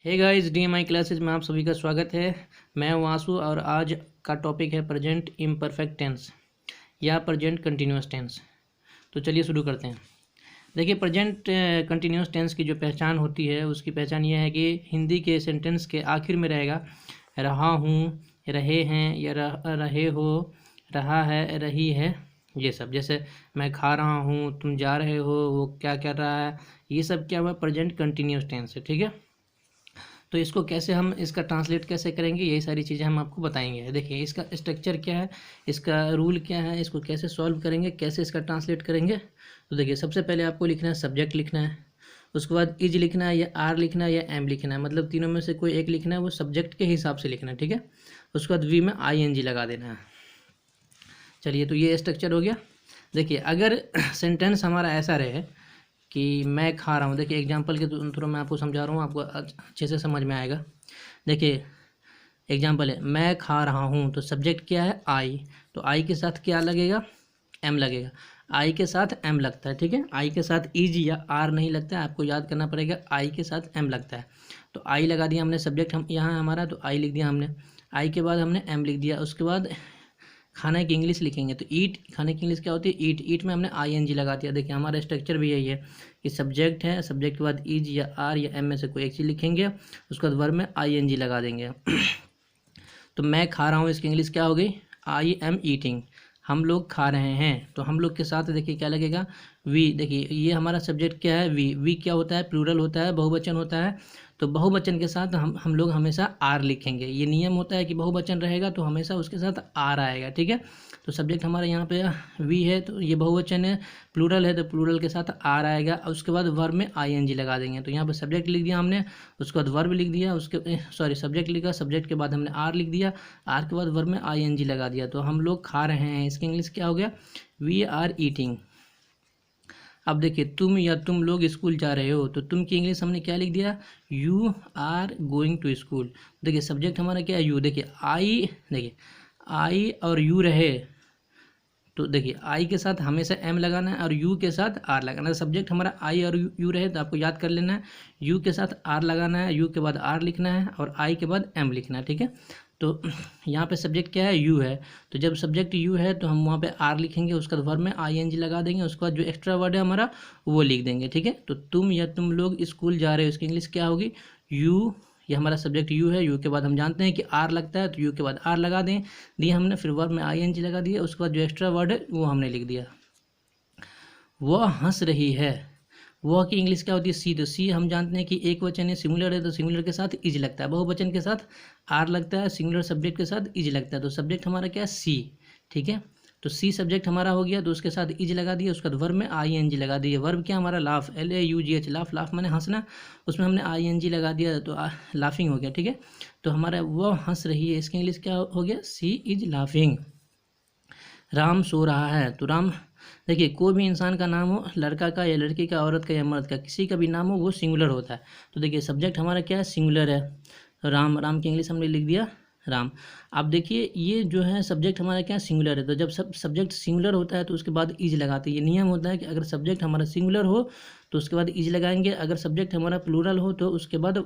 Hey guys, DMI classes में आप सभी का स्वागत है। मैं वासु और आज का टॉपिक है प्रेजेंट इम्परफेक्ट टेंस या प्रेजेंट कंटिन्यूअस टेंस। तो चलिए शुरू करते हैं। देखिए, प्रेजेंट कंटिन्यूअस टेंस की जो पहचान होती है उसकी पहचान यह है कि हिंदी के सेंटेंस के आखिर में रहेगा रहा हूँ, रहे हैं या रहे हो, रहा है, रही है, ये सब। जैसे मैं खा रहा हूँ, तुम जा रहे हो, वो क्या कर रहा है, ये सब क्या हुआ? प्रेजेंट कंटिन्यूअस टेंस है। ठीक है, तो इसको कैसे हम इसका ट्रांसलेट कैसे करेंगे, यही सारी चीज़ें हम आपको बताएंगे। देखिए, इसका स्ट्रक्चर क्या है, इसका रूल क्या है, इसको कैसे सॉल्व करेंगे, कैसे इसका ट्रांसलेट करेंगे। तो देखिए, सबसे पहले आपको लिखना है सब्जेक्ट लिखना है, उसके बाद इज लिखना है या आर लिखना है या एम लिखना है, मतलब तीनों में से कोई एक लिखना है, वो सब्जेक्ट के हिसाब से लिखना है। ठीक है, उसके बाद वी में ING लगा देना है। चलिए, तो ये स्ट्रक्चर हो गया। देखिए, अगर सेंटेंस हमारा ऐसा रहे कि मैं खा रहा हूँ, देखिए एग्जांपल के थ्रू मैं आपको समझा रहा हूँ, आपको अच्छे से समझ में आएगा। देखिए एग्जांपल है, मैं खा रहा हूँ, तो सब्जेक्ट क्या है? आई। तो आई के साथ क्या लगेगा? एम लगेगा। आई के साथ एम लगता है। ठीक है, आई के साथ इज या आर नहीं लगता है, आपको याद करना पड़ेगा। आई के साथ एम लगता है, तो आई लगा दिया हमने। सब्जेक्ट हम यहाँ हमारा, तो आई लिख दिया हमने। आई के बाद हमने एम लिख दिया। उसके बाद खाने की इंग्लिश लिखेंगे, तो ईट, खाने की इंग्लिश क्या होती है? ईट। ईट में हमने ING लगा दिया। देखिए, हमारा स्ट्रक्चर भी यही है कि सब्जेक्ट है, सब्जेक्ट के बाद इज या आर या एम में से कोई एक चीज़ लिखेंगे, उसके बाद वर्ब में ING लगा देंगे। तो मैं खा रहा हूँ, इसकी इंग्लिश क्या हो गई? I am eating. हम लोग खा रहे हैं, तो हम लोग के साथ देखिए क्या लगेगा? वी। देखिए, ये हमारा सब्जेक्ट क्या है? वी। वी क्या होता है? प्लूरल होता है, बहुवचन होता है। तो बहुवचन के साथ हम लोग हमेशा आर लिखेंगे। ये नियम होता है कि बहुवचन रहेगा तो हमेशा उसके साथ आर आएगा। ठीक है, तो सब्जेक्ट हमारा यहाँ पे वी है, तो ये बहुवचन है। प्लूरल है तो प्लूरल के साथ आर आएगा। उसके बाद वर्ब में ING लगा देंगे। तो यहाँ पे सब्जेक्ट लिख दिया हमने, उसके बाद वर्ब लिख दिया, उसके सब्जेक्ट लिखा, सब्जेक्ट के बाद हमने आर लिख दिया, आर के बाद वर्ब में ING लगा दिया। तो हम लोग खा रहे हैं, इसकी इंग्लिश क्या हो गया? We are eating. अब देखिए, तुम या तुम लोग स्कूल जा रहे हो, तो तुम की इंग्लिश हमने क्या लिख दिया? You are going to school. देखिए, सब्जेक्ट हमारा क्या है? यू। देखिए आई, देखिए आई और यू रहे, तो देखिए आई के साथ हमेशा एम लगाना है और यू के साथ आर लगाना है। सब्जेक्ट हमारा आई और यू रहे तो आपको याद कर लेना है, यू के साथ आर लगाना है, यू के बाद आर लिखना है और आई के बाद एम लिखना है। ठीक है, तो यहाँ पे सब्जेक्ट क्या है? यू है। तो जब सब्जेक्ट यू है तो हम वहाँ पे आर लिखेंगे, उसका वर्ब में ING लगा देंगे, उसके बाद जो एक्स्ट्रा वर्ड है हमारा वो लिख देंगे। ठीक है, तो तुम या तुम लोग स्कूल जा रहे हो, इसकी इंग्लिश क्या होगी? यू। ये हमारा सब्जेक्ट यू है, यू के बाद हम जानते हैं कि आर लगता है, तो यू के बाद आर लगा दें दिए हमने, फिर वर्ब में ING लगा दिया, उसके बाद जो एक्स्ट्रा वर्ड है वो हमने लिख दिया। वह हंस रही है, वह की इंग्लिश क्या होती है? सी। तो सी हम जानते हैं कि एक वचन है, सिंगुलर है, तो सिंगुलर के साथ इज लगता है, बहुवचन के साथ आर लगता है, सिंगुलर सब्जेक्ट के साथ इज लगता है। तो सब्जेक्ट हमारा क्या है? सी। ठीक है, तो सी सब्जेक्ट हमारा हो गया, तो उसके साथ इज लगा दिया, उसके बाद वर्ब में ING लगा दिया। वर्ब क्या हमारा? Laugh, LAUGH, laugh. लाफ मैंने हंसना, उसमें हमने ING लगा दिया, तो लाफिंग हो गया। ठीक है, तो हमारा वह हंस रही है, इसकी इंग्लिश क्या हो गया? सी इज लाफिंग। राम सो रहा है, तो राम, देखिए कोई भी इंसान का नाम हो, लड़का का या लड़की का, औरत का या मर्द का, किसी का भी नाम हो, वो सिंगुलर होता है। तो देखिए, सब्जेक्ट हमारा क्या है? सिंगुलर है। राम, राम की इंग्लिश हमने लिख दिया राम। अब देखिए, ये जो है सब्जेक्ट हमारा क्या? सिंगुलर है। तो जब सब्जेक्ट सिंगुलर होता है तो उसके बाद इज लगाते हैं। ये नियम होता है कि अगर सब्जेक्ट हमारा सिंगुलर हो तो उसके बाद इज लगाएंगे, अगर सब्जेक्ट हमारा प्लूरल हो तो उसके बाद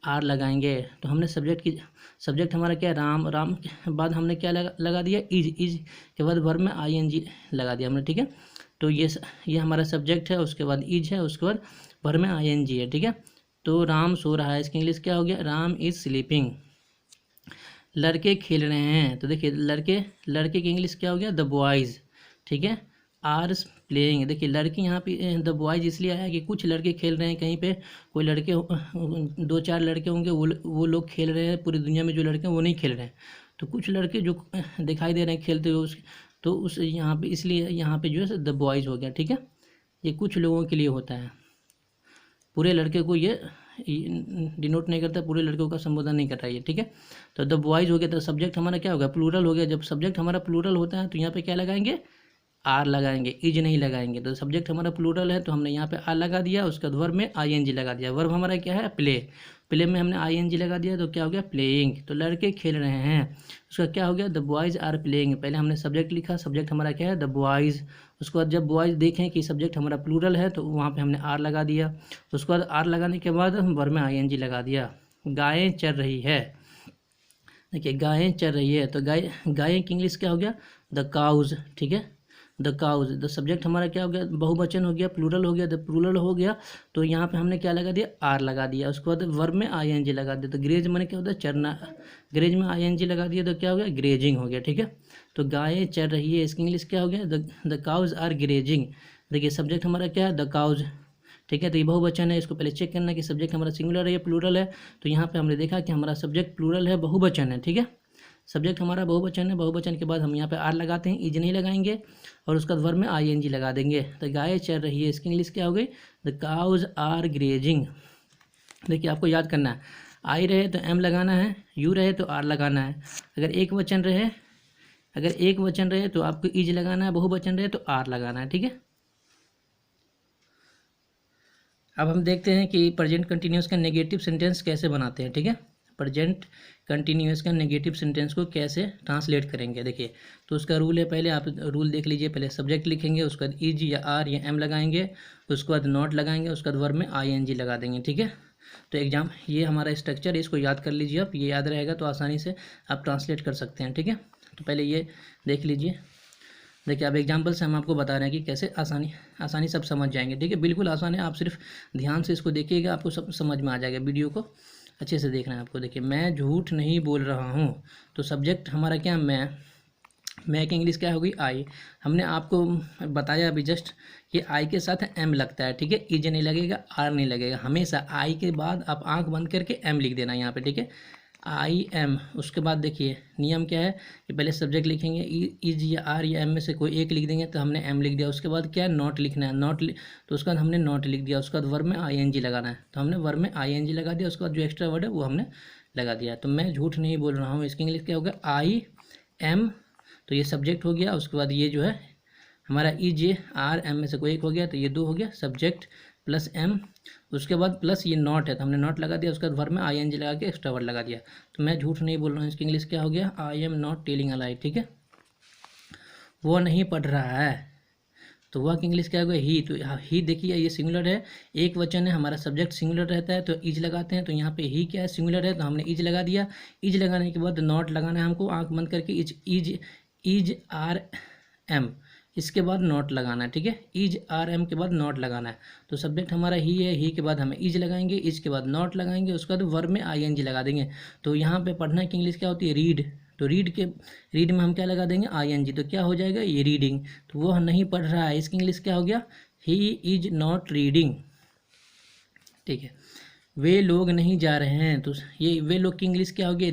आर लगाएंगे। तो हमने सब्जेक्ट हमारा क्या है? राम। राम के बाद हमने क्या लगा दिया? इज। इज के बाद वर्ब में ING लगा दिया हमने। ठीक है, तो ये हमारा सब्जेक्ट है, उसके बाद इज है, उसके बाद वर्ब में ING है। ठीक है, तो राम सो रहा है, इसकी इंग्लिश क्या हो गया? Ram is sleeping. लड़के खेल रहे हैं, तो देखिए लड़के की इंग्लिश क्या हो गया? The boys. ठीक है, आर प्लेइंग। देखिए, लड़के यहाँ पे द बॉयज़ इसलिए आया कि कुछ लड़के खेल रहे हैं, कहीं पे कोई लड़के 2-4 लड़के होंगे, वो लोग खेल रहे हैं। पूरी दुनिया में जो लड़के हैं वो नहीं खेल रहे हैं, तो कुछ लड़के जो दिखाई दे रहे हैं खेलते हुए, तो उस यहाँ पे, इसलिए यहाँ पे जो है द बॉयज़ हो गया। ठीक है, ये कुछ लोगों के लिए होता है, पूरे लड़के को ये डिनोट नहीं करता, पूरे लड़कों का संबोधन नहीं कर रहा है ये। ठीक है, तो द बॉयज़ हो गया, तो सब्जेक्ट हमारा क्या होगा? प्लूरल हो गया। जब सब्जेक्ट हमारा प्लूरल होता है तो यहाँ पे क्या लगाएंगे? आर लगाएंगे, इज नहीं लगाएंगे। तो सब्जेक्ट हमारा प्लूरल है तो हमने यहाँ पे आर लगा दिया, उसके बाद वर्ब में ING लगा दिया। वर्ब हमारा क्या है? प्ले। प्ले में हमने ING लगा दिया, तो क्या हो गया? प्लेइंग। तो लड़के खेल रहे हैं, उसका क्या हो गया? The boys are playing. पहले हमने सब्जेक्ट लिखा, सब्जेक्ट हमारा क्या है? The boys. उसके बाद जब बॉयज़ देखें कि सब्जेक्ट हमारा प्लूरल है तो वहाँ पे हमने आर लगा दिया, उसके बाद आर लगाने के बाद वर्ब में ING लगा दिया। गायें चर रही है। देखिए गायें चर रही है, तो गायें की इंग्लिश क्या हो गया, द काउज। ठीक है, द काउज। द सब्जेक्ट हमारा क्या हो गया, बहुवचन हो गया, प्लूरल हो गया। द प्लूरल हो गया तो यहाँ पे हमने क्या लगा दिया, आर लगा दिया। उसके बाद वर्ब में आईएनजी लगा दिया। तो ग्रेज माने क्या होता है, चरना। ग्रेज में आईएनजी लगा दिया तो क्या हो गया, ग्रेजिंग हो गया। ठीक है, तो गायें चर रही है, इसकी इंग्लिश क्या हो गया, द काउज आर ग्रेजिंग। देखिए सब्जेक्ट हमारा क्या है, द काउज। ठीक है, तो ये बहुवचन है, इसको पहले चेक करना कि सब्जेक्ट हमारा सिंगुलर है या प्लूरल है। तो यहाँ पे हमने देखा कि हमारा सब्जेक्ट प्लूरल है, बहुवचन है। ठीक है, सब्जेक्ट हमारा बहुवचन है, बहुवचन के बाद हम यहाँ पे आर लगाते हैं, इज नहीं लगाएंगे, और उसका वर्ब में आईएनजी लगा देंगे। तो गाय चर रही है, इसकी इंग्लिश क्या हो गई, द काउज आर ग्रेजिंग। देखिए आपको याद करना है, आई रहे तो एम लगाना है, यू रहे तो आर लगाना है। अगर एक वचन रहे तो आपको इज लगाना है, बहुवचन रहे तो आर लगाना है। ठीक है, अब हम देखते हैं कि प्रेजेंट कंटिन्यूअस का नेगेटिव सेंटेंस कैसे बनाते हैं। ठीक है, प्रेजेंट कंटिन्यूअस का नेगेटिव सेंटेंस को कैसे ट्रांसलेट करेंगे। देखिए तो उसका रूल है, पहले आप रूल देख लीजिए। पहले सब्जेक्ट लिखेंगे, उसके बाद इज या आर या एम लगाएंगे, उसके बाद नॉट लगाएंगे, उसके बाद वर्ब में आईएनजी लगा देंगे। ठीक है, तो एग्जाम ये हमारा स्ट्रक्चर है, इसको याद कर लीजिए आप। ये याद रहेगा तो आसानी से आप ट्रांसलेट कर सकते हैं। ठीक है, तो पहले ये देख लीजिए। देखिए अब एग्जाम्पल से हम आपको बता रहे हैं कि कैसे आसानी सब समझ जाएंगे। ठीक है, बिल्कुल आसान है, आप सिर्फ ध्यान से इसको देखिएगा, आपको सब समझ में आ जाएगा। वीडियो को अच्छे से देखना है आपको। देखिए मैं झूठ नहीं बोल रहा हूँ, तो सब्जेक्ट हमारा क्या, मैं की इंग्लिश क्या होगी, आई। हमने आपको बताया अभी जस्ट कि आई के साथ एम लगता है। ठीक है, इज नहीं लगेगा, आर नहीं लगेगा, हमेशा आई के बाद आप आंख बंद करके एम लिख देना यहाँ पे। ठीक है, आई एम। उसके बाद देखिए नियम क्या है कि पहले सब्जेक्ट लिखेंगे, इज या आर या एम में से कोई एक लिख देंगे, तो हमने एम लिख दिया। उसके बाद क्या है, नॉट लिखना है, तो उसके बाद हमने नॉट लिख दिया। उसके बाद वर्ब में आईएनजी लगाना है, तो हमने वर्ब में आईएनजी लगा दिया। उसके बाद जो एक्स्ट्रा वर्ड है वो हमने लगा दिया। तो मैं झूठ नहीं बोल रहा हूँ, इसकी इंग्लिश क्या होगा, आई एम। तो ये सब्जेक्ट हो गया। उसके बाद ये जो है हमारा इज आर एम में से कोई एक हो गया, तो ये दो हो गया, सब्जेक्ट प्लस एम। उसके बाद प्लस ये नॉट है, तो हमने नॉट लगा दिया। उसके बाद वर्ब में आईएनजी लगा के एक्स्ट्रा वर्ड लगा दिया। तो मैं झूठ नहीं बोल रहा हूँ, इसकी इंग्लिश क्या हो गया, I am not telling a lie. ठीक है, वो नहीं पढ़ रहा है, तो वह की इंग्लिश क्या होगा, ही। तो ही देखिए ये सिंगुलर है, एक वचन है, हमारा सब्जेक्ट सिंगुलर रहता है तो इज लगाते हैं। तो यहाँ पे ही क्या है, सिंगुलर है, तो हमने इज लगा दिया। इज लगाने के बाद नॉट लगाना है हमको, आंख बंद करके, इज आर एम, इसके बाद नॉट लगाना है। ठीक है, इज आर एम के बाद नॉट लगाना है। तो सब्जेक्ट हमारा ही है, ही के बाद हमें इज लगाएंगे, इज के बाद नॉट लगाएंगे, उसके बाद वर्ब में आईएनजी लगा देंगे। तो यहाँ पे पढ़ना की इंग्लिश क्या होती है, रीड। तो रीड में हम क्या लगा देंगे, आईएनजी। तो क्या हो जाएगा, ये रीडिंग। तो वो नहीं पढ़ रहा है, इसकी इंग्लिश क्या हो गया, ही इज नॉट रीडिंग। ठीक है, वे लोग नहीं जा रहे हैं, तो ये वे लोग की इंग्लिश क्या हो गया,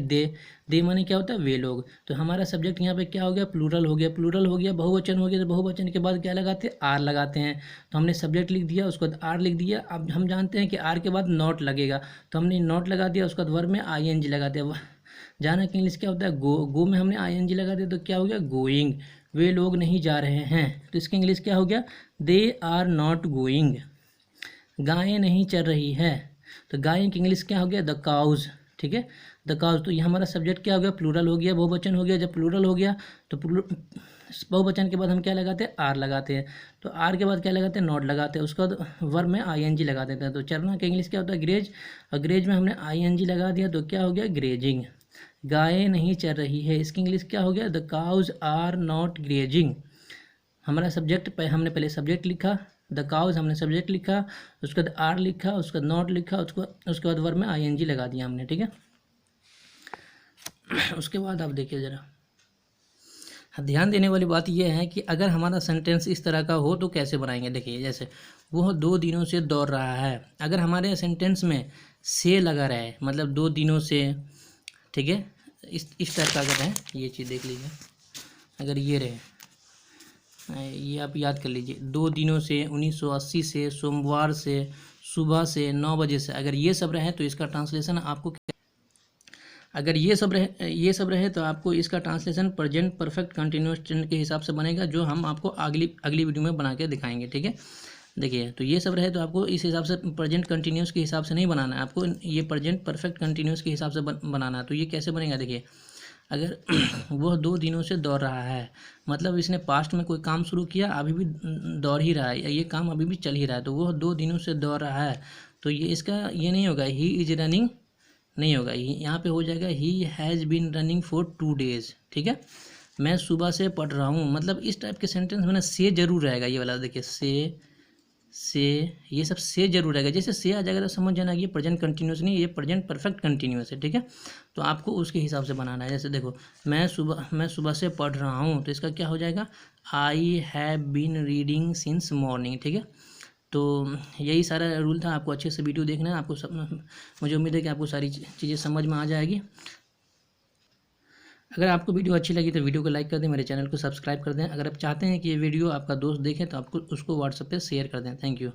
दे माने क्या होता है, वे लोग। तो हमारा सब्जेक्ट यहाँ पे क्या हो गया, प्लूरल हो गया, बहुवचन हो गया। तो बहुवचन के बाद क्या लगाते हैं, आर लगाते हैं। तो हमने सब्जेक्ट लिख दिया, उसके बाद आर लिख दिया। अब हम जानते हैं कि आर के बाद नॉट लगेगा, तो हमने नॉट लगा दिया। उसके बाद वर्ब में आईएनजी लगा दिया। जाना की इंग्लिश क्या होता है, गो में हमने आईएनजी लगा दिया, तो क्या हो गया, गोइंग। वे लोग नहीं जा रहे हैं, तो इसकी इंग्लिश क्या हो गया, दे आर नॉट गोइंग। गायें नहीं चर रही है, तो गाय की इंग्लिश क्या हो गया, द काउज। ठीक है, द काउज। तो ये हमारा सब्जेक्ट क्या हो गया, प्लूरल हो गया, बहुवचन हो गया। जब प्लूरल हो गया तो बहुवचन के बाद हम क्या लगाते हैं, आर लगाते हैं। तो आर के बाद क्या लगाते हैं, नॉट लगाते हैं। उसके बाद वर्ब में आईएनजी लगा देते हैं। तो चरना का इंग्लिश क्या होता है, ग्रेज। और ग्रेज में हमने आईएनजी लगा दिया, तो क्या हो गया, ग्रेजिंग। गायें नहीं चर रही है, इसकी इंग्लिश क्या हो गया, the cows are not grazing. हमारा सब्जेक्ट हमने पहले सब्जेक्ट लिखा, द काउज हमने सब्जेक्ट लिखा, उसके बाद आर लिखा, उसके बाद नॉट लिखा, उसके बाद वर्ब में आईएनजी लगा दिया हमने। ठीक है, उसके बाद आप देखिए ज़रा ध्यान देने वाली बात यह है कि अगर हमारा सेंटेंस इस तरह का हो तो कैसे बनाएंगे। देखिए जैसे वो 2 दिनों से दौड़ रहा है, अगर हमारे सेंटेंस में से लगा रहे, मतलब 2 दिनों से, ठीक है, इस टाइप का अगर है, ये चीज़ देख लीजिए, अगर ये रहे, ये आप याद कर लीजिए, 2 दिनों से, 1980 से, सोमवार से, सुबह से, 9 बजे से, अगर ये सब रहे तो इसका ट्रांसलेशन आपको, अगर ये सब रहे तो आपको इसका translation present perfect continuous tense के हिसाब से बनेगा, जो हम आपको अगली वीडियो में बना के दिखाएंगे। ठीक है, देखिए तो ये सब रहे तो आपको इस हिसाब से प्रेजेंट कंटिन्यूअस के हिसाब से नहीं बनाना है, आपको ये प्रेजेंट परफेक्ट कंटिन्यूअस के हिसाब से बनाना है। तो ये कैसे बनेगा, देखिए अगर वह 2 दिनों से दौड़ रहा है, मतलब इसने पास्ट में कोई काम शुरू किया, अभी भी दौड़ ही रहा है, ये काम अभी भी चल ही रहा है, तो वह 2 दिनों से दौड़ रहा है। तो ये इसका ये नहीं होगा, ही इज रनिंग नहीं होगा, यहाँ पे हो जाएगा he has been running for 2 days। ठीक है, मैं सुबह से पढ़ रहा हूँ, मतलब इस टाइप के सेंटेंस में ना से जरूर रहेगा, ये वाला देखिए से ये सब से जरूर रहेगा। जैसे से आ जाएगा तो समझ जाना कि ये प्रेजेंट कंटिन्यूस नहीं, ये प्रेजेंट परफेक्ट कंटिन्यूस है। ठीक है, तो आपको उसके हिसाब से बनाना है। जैसे देखो, मैं सुबह से पढ़ रहा हूँ, तो इसका क्या हो जाएगा, I have been reading since morning. ठीक है, तो यही सारा रूल था। आपको अच्छे से वीडियो देखना है, आपको सब, मुझे उम्मीद है कि आपको सारी चीज़ें समझ में आ जाएगी। अगर आपको वीडियो अच्छी लगी तो वीडियो को लाइक कर दें, मेरे चैनल को सब्सक्राइब कर दें। अगर आप चाहते हैं कि ये वीडियो आपका दोस्त देखे तो आपको उसको व्हाट्सएप पे शेयर कर दें। Thank you.